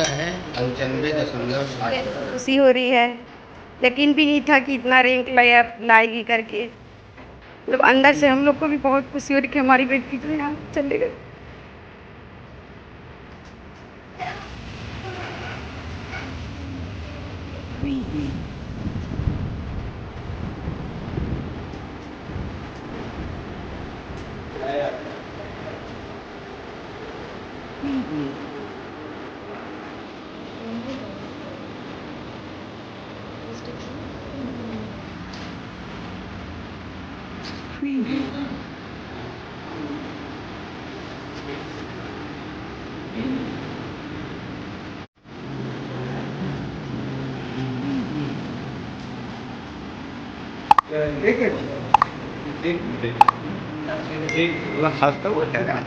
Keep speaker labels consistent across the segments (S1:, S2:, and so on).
S1: का है 95.8।
S2: खुशी हो रही है। यकीन भी नहीं था कि इतना रैंक लाएगी करके। मतलब अंदर से हम लोग को भी बहुत खुशी हो रही कि हमारी बेटी जो यहाँ चले गई।
S1: हंसता हुआ चल रहा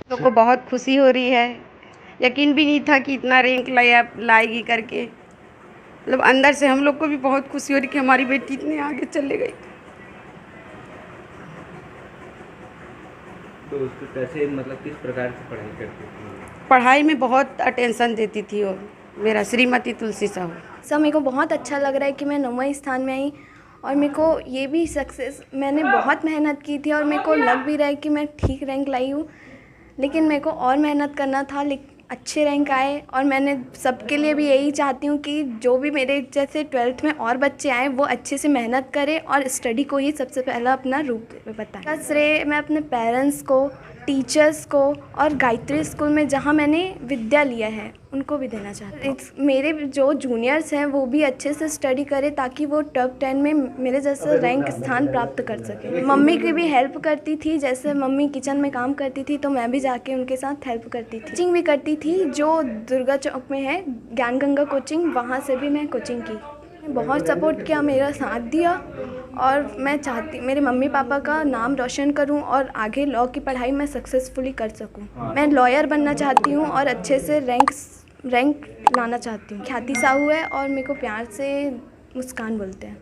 S2: लोग को बहुत खुशी हो रही है। यकीन भी नहीं था कि इतना रैंक लाएगी करके। मतलब अंदर से हम लोग को भी बहुत खुशी हो रही कि हमारी बेटी इतने आगे चले गई।
S3: तो उसको कैसे मतलब किस प्रकार से पढ़ाई करती थी?
S2: पढ़ाई में बहुत अटेंशन देती थी वो। मेरा श्रीमती तुलसी साहू।
S4: सब मेरे को बहुत अच्छा लग रहा है कि मैं 9वें स्थान में आई और मेरे को ये भी सक्सेस, मैंने बहुत मेहनत की थी और मेरे को लग भी रहा है कि मैं ठीक रैंक लाई हूँ, लेकिन मेरे को और मेहनत करना था। लेकिन अच्छे रैंक आए और मैंने सबके लिए भी यही चाहती हूँ कि जो भी मेरे जैसे 12th में और बच्चे आए वो अच्छे से मेहनत करें और स्टडी को ही सबसे पहला अपना रूप बताएं। का श्रेय मैं अपने पेरेंट्स को, टीचर्स को और गायत्री स्कूल में जहाँ मैंने विद्या लिया है उनको भी देना चाहती हूँ। मेरे जो जूनियर्स हैं वो भी अच्छे से स्टडी करें ताकि वो टॉप 10 में मेरे जैसा रैंक स्थान प्राप्त कर सकें। मम्मी की भी हेल्प करती थी, जैसे मम्मी किचन में काम करती थी तो मैं भी जाके उनके साथ हेल्प करती थी। कोचिंग भी करती थी जो दुर्गा चौक में है, ज्ञान गंगा कोचिंग, वहाँ से भी मैं कोचिंग की। बहुत सपोर्ट किया, मेरा साथ दिया और मैं चाहती मेरे मम्मी पापा का नाम रोशन करूं और आगे लॉ की पढ़ाई मैं सक्सेसफुली कर सकूं। मैं लॉयर बनना चाहती हूं और अच्छे से रैंक लाना चाहती हूँ। ख्याति साहू है और मेरे को प्यार से मुस्कान बोलते हैं।